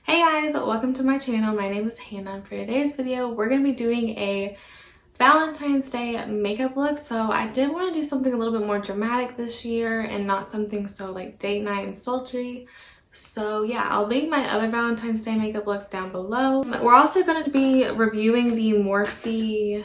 Hey guys, welcome to my channel. My name is Hannah, and for today's video we're going to be doing a Valentine's Day makeup look. So I did want to do something a little bit more dramatic this year and not something so like date night and sultry. So yeah, I'll link my other Valentine's Day makeup looks down below. We're also going to be reviewing the Morphe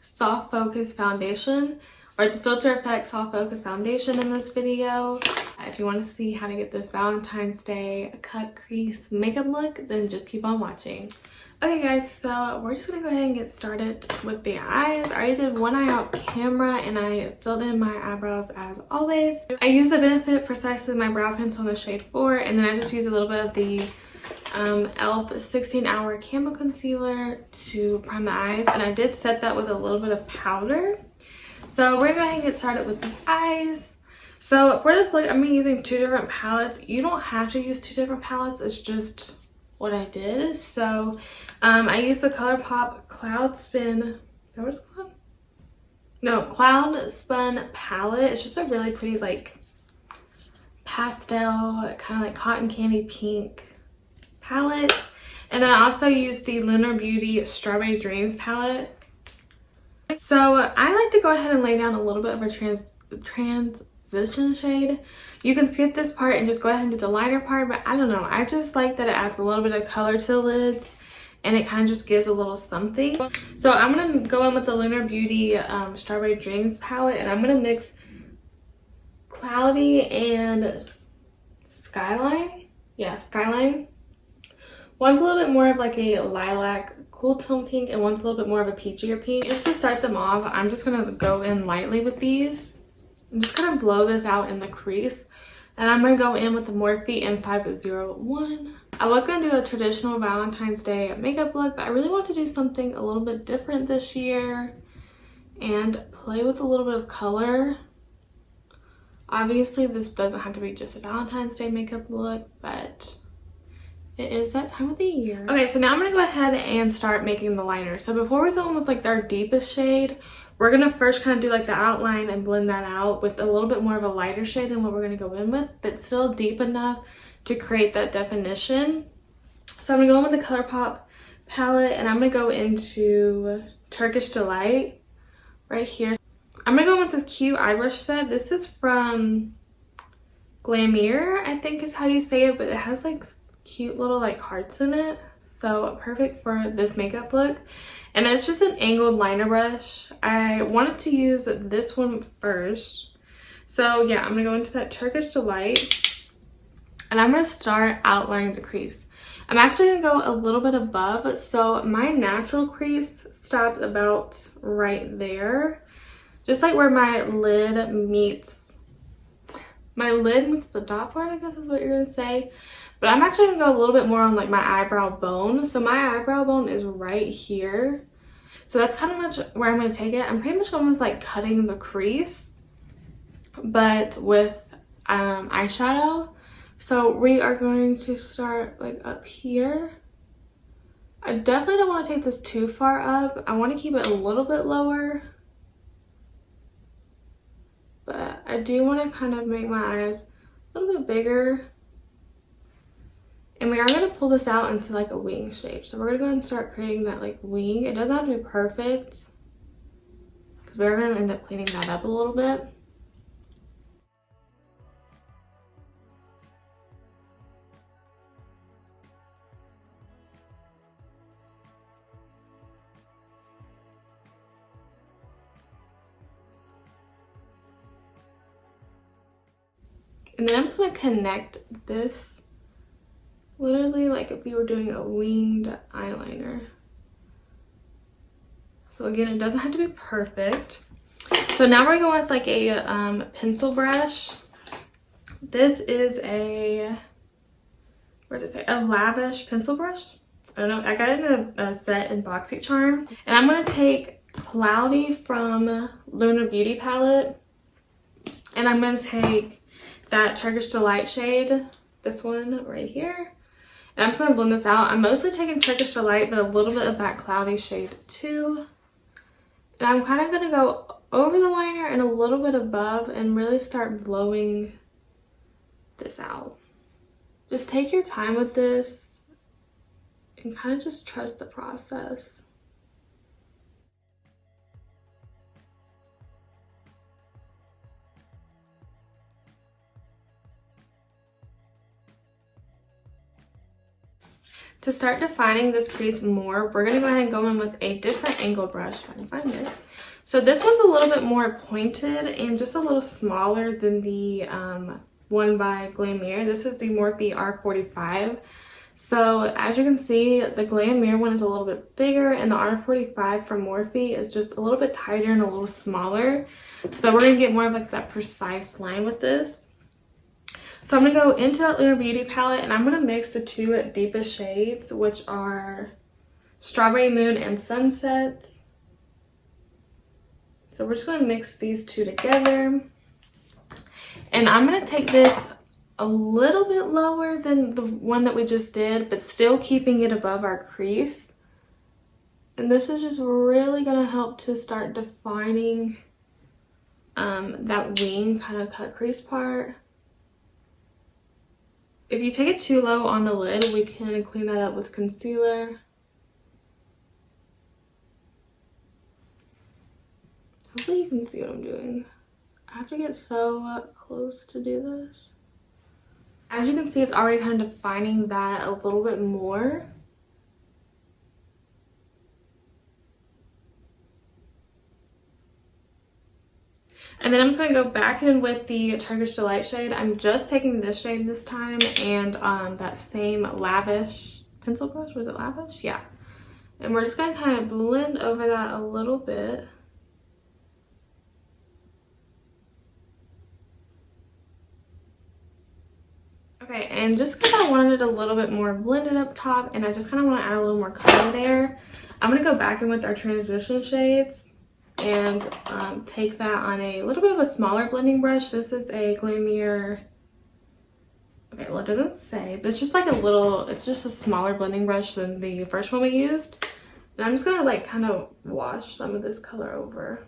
Soft Focus Foundation, or the Filter Effect Soft Focus Foundation in this video. If you want to see how to get this Valentine's Day cut crease makeup look, then just keep on watching. Okay guys, so we're just gonna go ahead and get started with the eyes. I already did one eye off camera and I filled in my eyebrows as always. I used the Benefit Precisely My Brow Pencil in the shade 4, and then I just used a little bit of the e.l.f. 16-Hour Camo Concealer to prime the eyes, and I did set that with a little bit of powder. So we're gonna go ahead and get started with the eyes. So for this look, I'm gonna be using two different palettes. You don't have to use two different palettes, it's just what I did. So I used the ColourPop Cloud Spin, is that what it's called? No, Cloud Spun palette. It's just a really pretty like pastel, kind of like cotton candy pink palette. And then I also used the Lunar Beauty Strawberry Dreams palette. So I like to go ahead and lay down a little bit of a transition shade. You can skip this part and just go ahead and do the liner part, but I don't know, I just like that it adds a little bit of color to the lids and it kind of just gives a little something. So I'm gonna go in with the Lunar Beauty Strawberry Dreams palette, and I'm gonna mix Cloudy and Skyline. Yeah, Skyline. One's a little bit more of like a lilac cool tone pink, and one's a little bit more of a peachier pink. Just to start them off, I'm just gonna go in lightly with these. I'm just gonna blow this out in the crease, and I'm gonna go in with the Morphe M501. I was gonna do a traditional Valentine's Day makeup look, but I really want to do something a little bit different this year and play with a little bit of color. Obviously, this doesn't have to be just a Valentine's Day makeup look, but it is that time of the year. Okay, so now I'm gonna go ahead and start making the liner. So before we go in with like our deepest shade, we're gonna first kind of do like the outline and blend that out with a little bit more of a lighter shade than what we're gonna go in with, but still deep enough to create that definition. So I'm gonna go in with the ColourPop palette, and I'm gonna go into Turkish Delight right here. I'm gonna go in with this cute eye brush set. This is from Glamour, I think is how you say it, but it has like cute little like hearts in it, so perfect for this makeup look. And it's just an angled liner brush. I wanted to use this one first, so yeah, I'm gonna go into that Turkish Delight and I'm gonna start outlining the crease. I'm actually gonna go a little bit above, so my natural crease stops about right there, just like where my lid meets the dot part, I guess is what you're gonna say. But I'm actually gonna go a little bit more on like my eyebrow bone. So my eyebrow bone is right here. So that's kind of much where I'm gonna take it. I'm pretty much almost like cutting the crease, but with eyeshadow. So we are going to start like up here. I definitely don't want to take this too far up. I want to keep it a little bit lower. But I do want to kind of make my eyes a little bit bigger. And we are going to pull this out into like a wing shape. So we're going to go ahead and start creating that like wing. It doesn't have to be perfect, because we're going to end up cleaning that up a little bit. And then I'm just going to connect this literally like if you were doing a winged eyeliner. So again, it doesn't have to be perfect. So now we're going with like a pencil brush. This is a, what does it say? A Lavish pencil brush. I don't know, I got it in a set in BoxyCharm. And I'm going to take Cloudy from Lunar Beauty palette, and I'm going to take that Turkish Delight shade, this one right here. And I'm just going to blend this out. I'm mostly taking Turkish Delight, but a little bit of that Cloudy shade too. And I'm kind of going to go over the liner and a little bit above and really start blowing this out. Just take your time with this. and kind of just trust the process. To start defining this crease more, we're going to go ahead and go in with a different angle brush, if I can find it. So this one's a little bit more pointed and just a little smaller than the one by Glam Mirror. This is the Morphe R45. So as you can see, the Glam Mirror one is a little bit bigger and the R45 from Morphe is just a little bit tighter and a little smaller. So we're going to get more of like that precise line with this. So I'm going to go into that Lunar Beauty palette and I'm going to mix the two deepest shades, which are Strawberry Moon and Sunset. So we're just going to mix these two together. And I'm going to take this a little bit lower than the one that we just did, but still keeping it above our crease. And this is just really going to help to start defining that wing kind of cut crease part. If you take it too low on the lid, we can clean that up with concealer. Hopefully you can see what I'm doing. I have to get so close to do this. As you can see, it's already kind of defining that a little bit more. And then I'm just going to go back in with the Turkish Delight shade. I'm just taking this shade this time and that same Lavish pencil brush. Was it Lavish? Yeah. And we're just going to kind of blend over that a little bit. Okay, and just because I wanted it a little bit more blended up top and I just kind of want to add a little more color there, I'm going to go back in with our transition shades and take that on a little bit of a smaller blending brush. This is a Glam Mirror. Okay, well it doesn't say, but it's just like a little, it's just a smaller blending brush than the first one we used. And I'm just gonna like kind of wash some of this color over.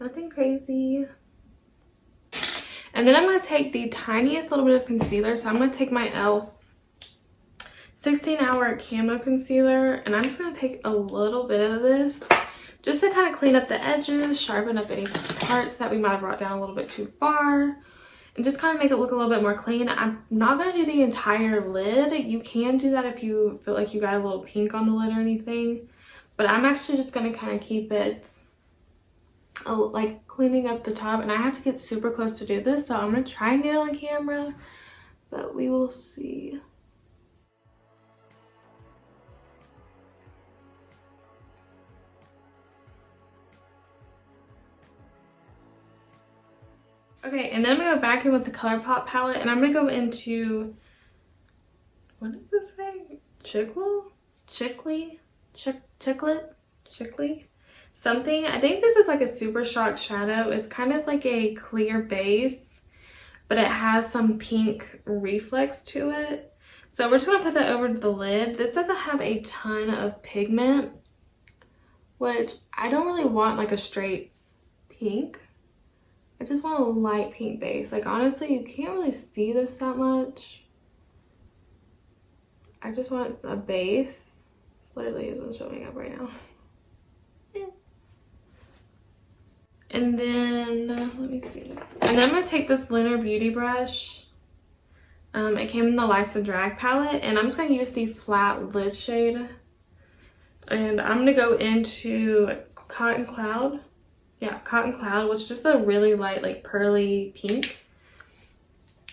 Nothing crazy. And then I'm gonna take the tiniest little bit of concealer. So I'm gonna take my e.l.f. 16-hour Camo Concealer, and I'm just gonna take a little bit of this just to kind of clean up the edges, sharpen up any parts that we might have brought down a little bit too far, and just kind of make it look a little bit more clean. I'm not going to do the entire lid. You can do that if you feel like you got a little pink on the lid or anything, but I'm actually just going to kind of keep it like cleaning up the top, and I have to get super close to do this, so I'm going to try and get it on camera, but we will see. Okay, and then I'm going to go back in with the ColourPop palette, and I'm going to go into, what does this say? Chiclet? Something. I think this is like a Super Shock shadow. It's kind of like a clear base, but it has some pink reflex to it. So we're just going to put that over the lid. This doesn't have a ton of pigment, which I don't really want like a straight pink. I just want a light pink base. Like honestly, you can't really see this that much. I just want a base. This literally isn't showing up right now. Yeah. And then, let me see. And then I'm going to take this Lunar Beauty brush. It came in the Life's a Drag palette. And I'm just going to use the flat lid shade. And I'm going to go into Cotton Cloud. Yeah, Cotton Cloud, which is just a really light, like pearly pink.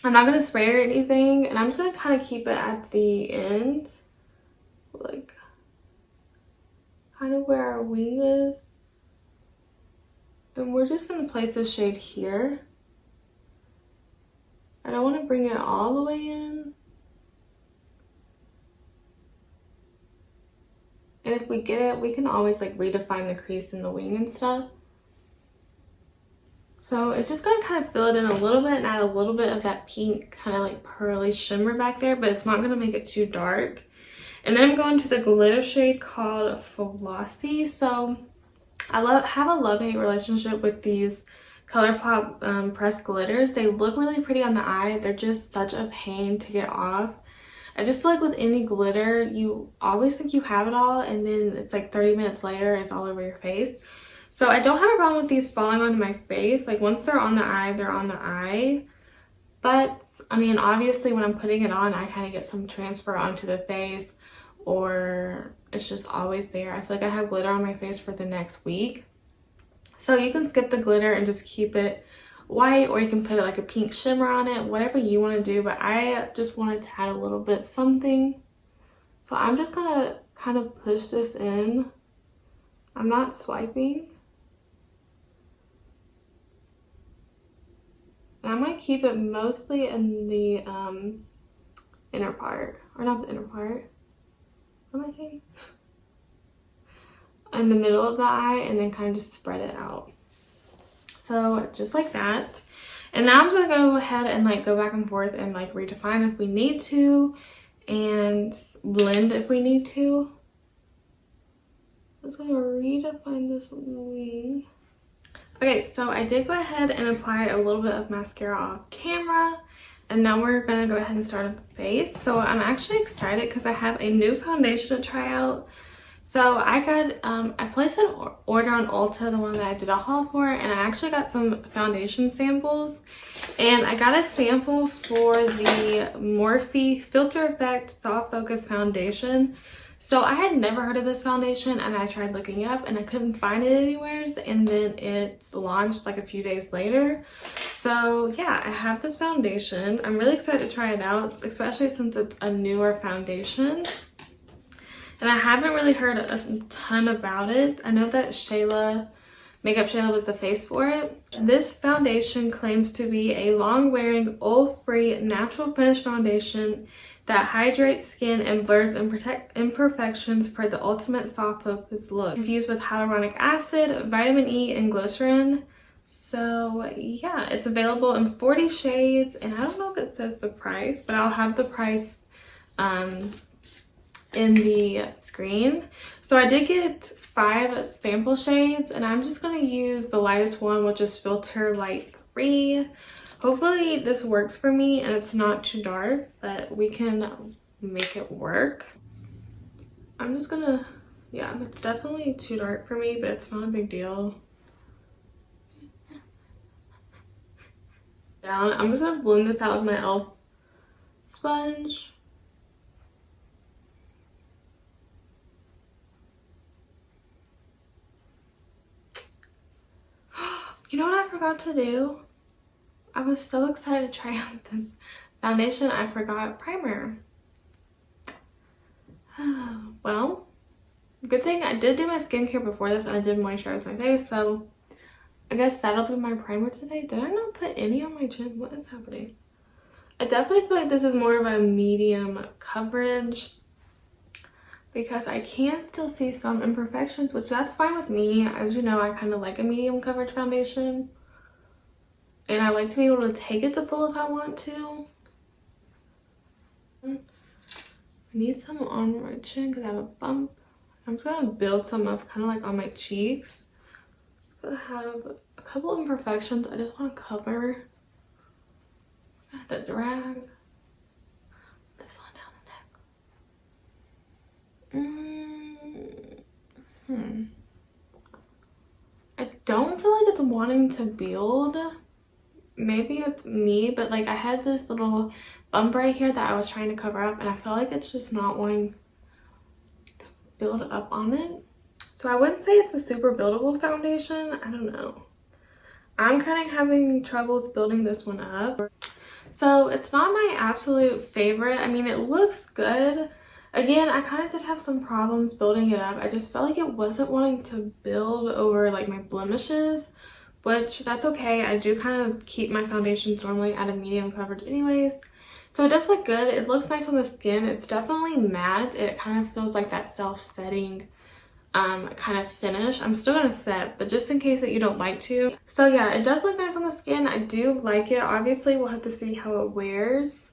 I'm not going to spray it or anything, and I'm just going to kind of keep it at the end, like kind of where our wing is. And we're just going to place this shade here. I don't want to bring it all the way in. And if we get it, we can always like redefine the crease in the wing and stuff. So it's just going to kind of fill it in a little bit and add a little bit of that pink kind of like pearly shimmer back there, but it's not going to make it too dark. And then I'm going to the glitter shade called Flossy. So I have a love-hate relationship with these ColourPop pressed glitters. They look really pretty on the eye. They're just such a pain to get off. I just feel like with any glitter, you always think you have it all, and then it's like 30 minutes later, it's all over your face. So I don't have a problem with these falling onto my face. Like once they're on the eye, they're on the eye. But I mean, obviously when I'm putting it on, I kind of get some transfer onto the face, or it's just always there. I feel like I have glitter on my face for the next week. So you can skip the glitter and just keep it white, or you can put like a pink shimmer on it, whatever you want to do. But I just wanted to add a little bit something. So I'm just gonna kind of push this in. I'm not swiping. And I'm going to keep it mostly in the inner part. Or not the inner part. What am I saying? In the middle of the eye, and then kind of just spread it out. So just like that. And now I'm just going to go ahead and like go back and forth and like redefine if we need to. And blend if we need to. I'm just going to redefine this wing. Okay, so I did go ahead and apply a little bit of mascara off camera, and now we're gonna go ahead and start on the face. So I'm actually excited because I have a new foundation to try out. So I got, I placed an order on Ulta, the one that I did a haul for, and I actually got some foundation samples. And I got a sample for the Morphe Filter Effect Soft Focus Foundation. So I had never heard of this foundation, and I tried looking it up and I couldn't find it anywhere, and then it launched like a few days later. So yeah, I have this foundation. I'm really excited to try it out, especially since it's a newer foundation. And I haven't really heard a ton about it. I know that Makeup Shayla was the face for it. This foundation claims to be a long-wearing, oil-free, natural finish foundation that hydrates skin and blurs imperfections for the ultimate soft focus look. Infused with hyaluronic acid, vitamin E, and glycerin. So yeah, it's available in 40 shades, and I don't know if it says the price, but I'll have the price in the screen. So I did get 5 sample shades, and I'm just going to use the lightest one, which is Filter Light 3. Hopefully this works for me and it's not too dark, but we can make it work. I'm just gonna, yeah, it's definitely too dark for me, but it's not a big deal. I'm just gonna blend this out with my e.l.f. sponge. You know what I forgot to do? I was so excited to try out this foundation, I forgot primer. Well, good thing I did do my skincare before this, and I did moisturize my face, so I guess that'll be my primer today. Did I not put any on my chin? What is happening? I definitely feel like this is more of a medium coverage because I can still see some imperfections, which that's fine with me. As you know, I kind of like a medium coverage foundation. And I like to be able to take it to full if I want to. I need some on my chin because I have a bump. I'm just going to build some up kind of like on my cheeks. I have a couple imperfections I just want to cover. I have to drag this one down the neck. I don't feel like it's wanting to build. Maybe it's me, but like I had this little bump right here that I was trying to cover up, and I feel like it's just not wanting to build up on it. So I wouldn't say it's a super buildable foundation. I don't know. I'm kind of having troubles building this one up. So it's not my absolute favorite. I mean, it looks good. Again, I kind of did have some problems building it up. I just felt like it wasn't wanting to build over like my blemishes, which that's okay. I do kind of keep my foundations normally at a medium coverage anyways. So it does look good. It looks nice on the skin. It's definitely matte. It kind of feels like that self-setting kind of finish. I'm still gonna set, but just in case that you don't like to. So yeah, it does look nice on the skin. I do like it. Obviously, we'll have to see how it wears.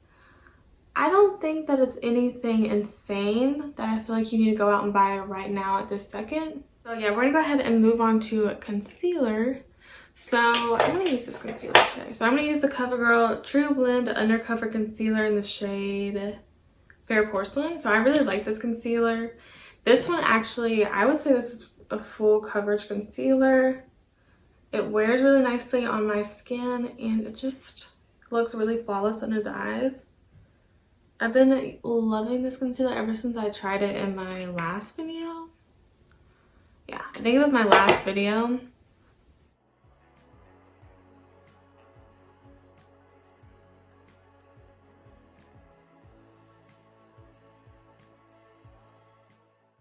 I don't think that it's anything insane that I feel like you need to go out and buy right now at this second. So yeah, we're gonna go ahead and move on to concealer. So I'm going to use this concealer today. So I'm going to use the CoverGirl True Blend Undercover Concealer in the shade Fair Porcelain. So I really like this concealer. This one actually, I would say this is a full coverage concealer. It wears really nicely on my skin and it just looks really flawless under the eyes. I've been loving this concealer ever since I tried it in my last video. Yeah, I think it was my last video.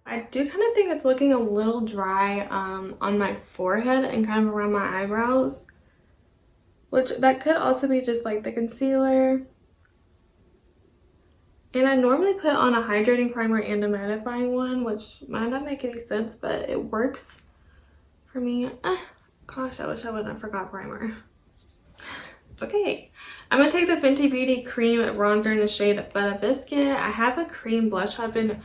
I do kind of think it's looking a little dry on my forehead and kind of around my eyebrows, which that could also be just like the concealer. And I normally put on a hydrating primer and a mattifying one, which might not make any sense, but it works for me. Gosh, I wish I wouldn't have forgot primer. Okay, I'm going to take the Fenty Beauty Cream Bronzer in the shade Butter Biscuit. I have a cream blush I've been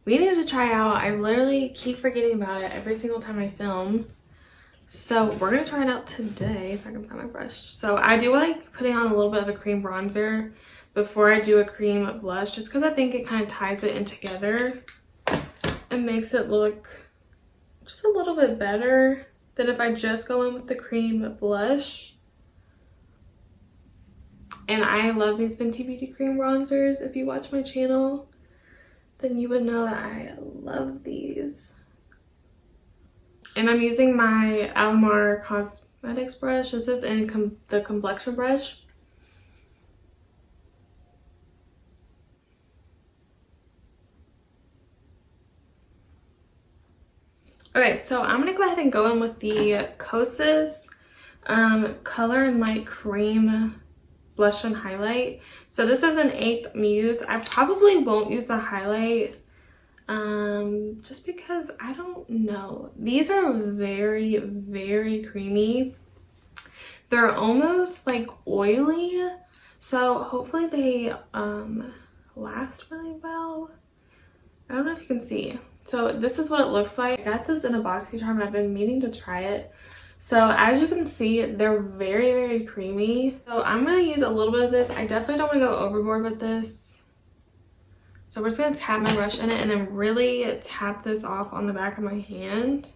meaning to try out. I literally keep forgetting about it every single time I film. So we're going to try it out today, if I can find my brush. So I do like putting on a little bit of a cream bronzer before I do a cream blush, just because I think it kind of ties it in together and makes it look just a little bit better than if I just go in with the cream blush. And I love these Fenty Beauty cream bronzers. If you watch my channel, then you would know that I love these. And I'm using my Alamar Cosmetics brush. This is in the complexion brush. Okay, so I'm going to go ahead and go in with the Kosas Color and Light Cream Blush and Highlight. So this is an 8th Muse. I probably won't use the highlight just because I don't know. These are very, very creamy. They're almost like oily, so hopefully they last really well. I don't know if you can see. So this is what it looks like. I got this in a BoxyCharm. I've been meaning to try it. So as you can see, they're very, very creamy. So I'm going to use a little bit of this. I definitely don't want to go overboard with this. So we're just going to tap my brush in it and then really tap this off on the back of my hand,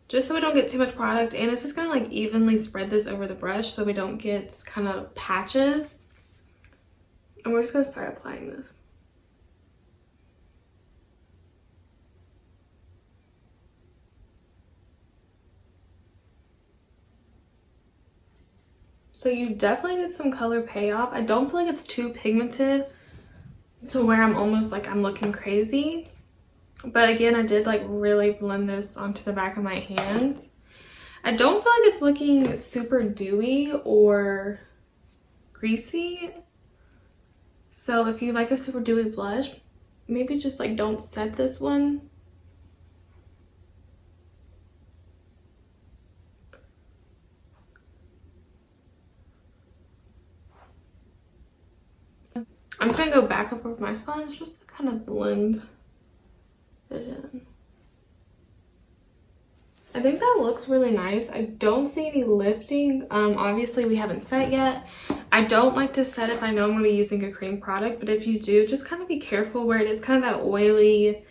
just so we don't get too much product. And it's just going to like evenly spread this over the brush so we don't get kind of patches. And we're just going to start applying this. So you definitely get some color payoff. I don't feel like it's too pigmented to where I'm almost like I'm looking crazy. But again, I did like really blend this onto the back of my hand. I don't feel like it's looking super dewy or greasy. So if you like a super dewy blush, maybe just like don't set this one. I'm just going to go back up with my sponge just to kind of blend it in. I think that looks really nice. I don't see any lifting. Obviously we haven't set yet. I don't like to set if I know I'm going to be using a cream product, but if you do, just kind of be careful where it is kind of that oily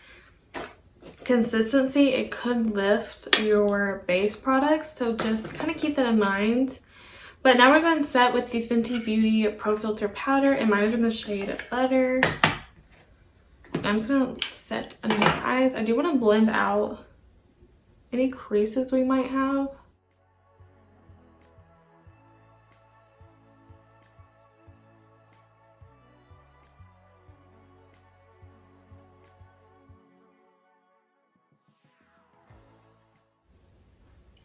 consistency. It could lift your base products, so just kind of keep that in mind. But now we're going to set with the Fenty Beauty Pro Filter Powder, and mine is in the shade Butter. And I'm just going to set under my eyes. I do want to blend out any creases we might have.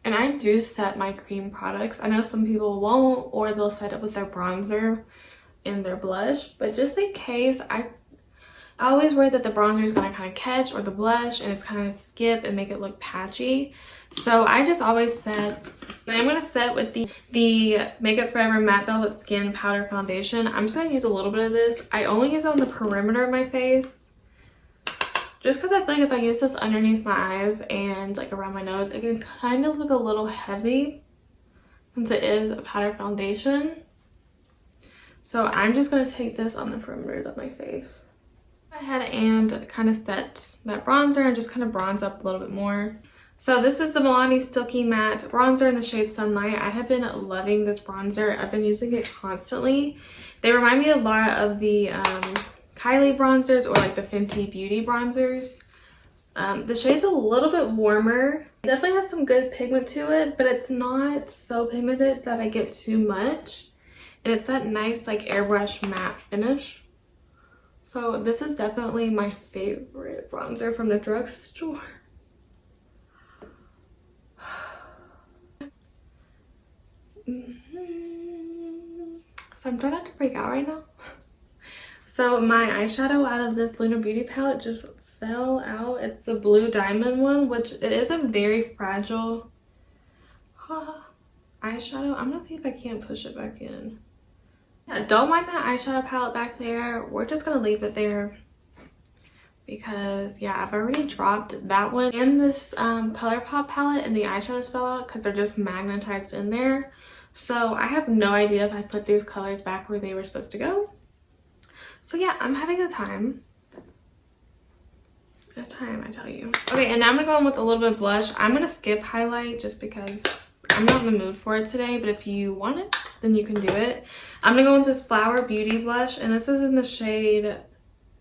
And I do set my cream products. I know some people won't, or they'll set it with their bronzer and their blush. But just in case, I always worry that the bronzer is going to kind of catch, or the blush, and it's kind of skip and make it look patchy. So I just always set, and I'm going to set with the Makeup Forever Matte Velvet Skin Powder Foundation. I'm just going to use a little bit of this. I only use it on the perimeter of my face, just because I feel like if I use this underneath my eyes and like around my nose, it can kind of look a little heavy since it is a powder foundation. So I'm just going to take this on the perimeters of my face. ahead and kind of set that bronzer and just kind of bronze up a little bit more. So this is the Milani Silky Matte Bronzer in the shade Sunlight. I have been loving this bronzer. I've been using it constantly. They remind me a lot of the Kylie bronzers or like the Fenty Beauty bronzers. The shade's a little bit warmer. It definitely has some good pigment to it, but it's not so pigmented that I get too much. And it's that nice like airbrush matte finish. So this is definitely my favorite bronzer from the drugstore. So I'm trying not to break out right now. So my eyeshadow out of this Lunar Beauty palette just fell out. It's the blue diamond one, which it is a very fragile eyeshadow. I'm gonna see if I can't push it back in. Yeah, don't mind that eyeshadow palette back there. We're just gonna leave it there because yeah, I've already dropped that one and this ColourPop palette, and the eyeshadows fell out because they're just magnetized in there. So I have no idea if I put these colors back where they were supposed to go. So yeah, I'm having a time. A time, I tell you. Okay, and now I'm gonna go in with a little bit of blush. I'm gonna skip highlight just because I'm not in the mood for it today, but if you want it, then you can do it. I'm gonna go with this Flower Beauty blush, and this is in the shade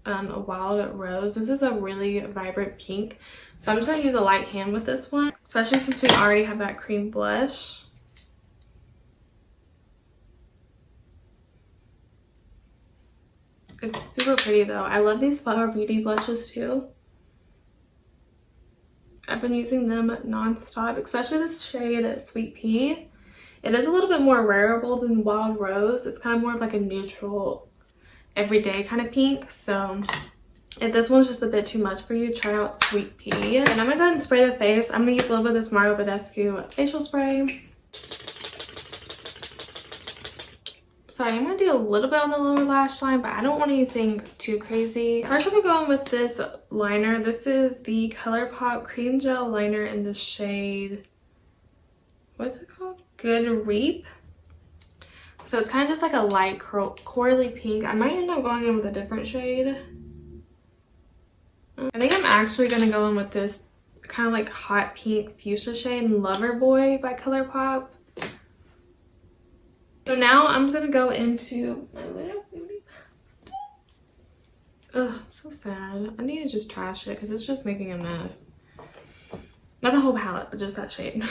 a Wild Rose. This is a really vibrant pink. So I'm just gonna use a light hand with this one, especially since we already have that cream blush. It's super pretty though. I love these Flower Beauty blushes too. I've been using them non-stop, especially this shade Sweet Pea. It is a little bit more wearable than Wild Rose. It's kind of more of like a neutral, everyday kind of pink. So if this one's just a bit too much for you, try out Sweet Pea. And I'm gonna go ahead and spray the face. I'm gonna use a little bit of this Mario Badescu facial spray. So I'm going to do a little bit on the lower lash line, but I don't want anything too crazy. First I'm going to go in with this liner. This is the ColourPop Cream Gel Liner in the shade, what's it called? Good Reap. So it's kind of just like a light corally pink. I might end up going in with a different shade. I think I'm actually going to go in with this kind of like hot pink fuchsia shade, Loverboy by ColourPop. So now I'm just gonna go into my little beauty palette. Ugh, so sad. I need to just trash it because it's just making a mess. Not the whole palette, but just that shade. And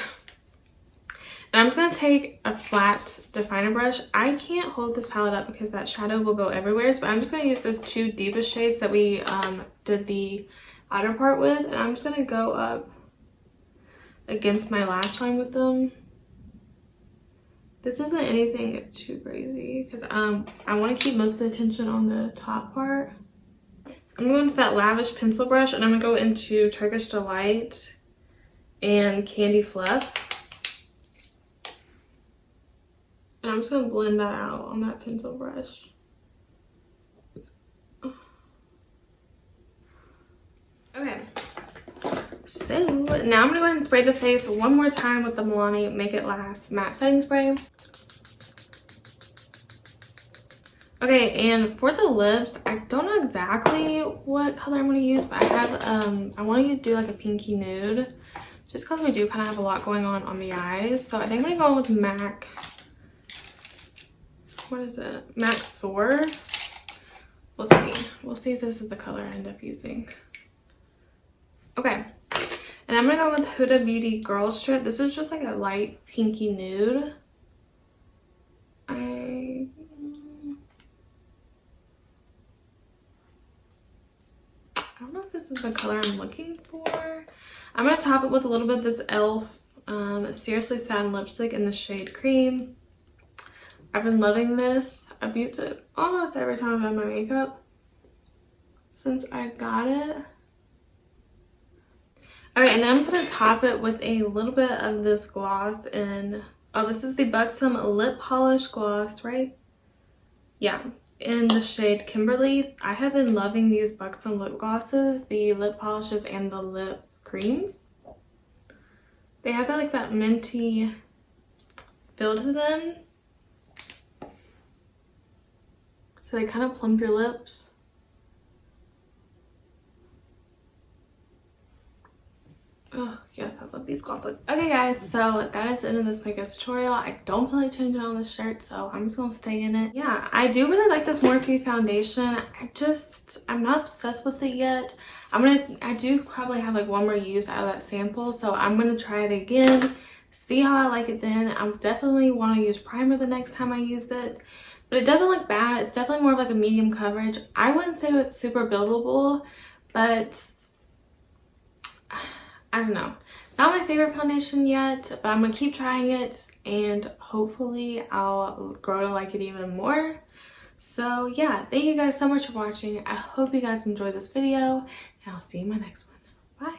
I'm just gonna take a flat definer brush. I can't hold this palette up because that shadow will go everywhere. So I'm just gonna use those two deepest shades that we did the outer part with, and I'm just gonna go up against my lash line with them. This isn't anything too crazy because I want to keep most of the attention on the top part. I'm going to go into that Lavish pencil brush, and I'm going to go into Turkish Delight and Candy Fluff. And I'm just going to blend that out on that pencil brush. Okay. So now I'm going to go ahead and spray the face one more time with the Milani Make It Last Matte Setting Spray. Okay, and for the lips, I don't know exactly what color I'm going to use, but I have, I want to do like a pinky nude, just because we do kind of have a lot going on the eyes. So I think I'm going to go with MAC, what is it? MAC Soar. We'll see. We'll see if this is the color I end up using. Okay. And I'm going to go with Huda Beauty Girls Trip. This is just like a light pinky nude. I don't know if this is the color I'm looking for. I'm going to top it with a little bit of this e.l.f. Seriously Satin Lipstick in the shade Cream. I've been loving this. I've used it almost every time I've done my makeup since I got it. Alright, and then I'm just going to top it with a little bit of this gloss in, oh, this is the Buxom Lip Polish Gloss, right? Yeah, in the shade Kimberly. I have been loving these Buxom lip glosses, the lip polishes and the lip creams. They have that like that minty feel to them. So they kind of plump your lips. Yes, I love these glosses. Okay guys, so that is the end of this makeup tutorial. I don't feel like changing on this shirt, so I'm just gonna stay in it. Yeah, I do really like this Morphe foundation. I'm not obsessed with it yet. I do probably have like one more use out of that sample, so I'm gonna try it again, see how I like it then. I definitely want to use primer the next time I use it, but it doesn't look bad. It's definitely more of like a medium coverage. I wouldn't say it's super buildable, but I don't know. Not my favorite foundation yet, but I'm going to keep trying it and hopefully I'll grow to like it even more. So yeah, thank you guys so much for watching. I hope you guys enjoyed this video and I'll see you in my next one. Bye.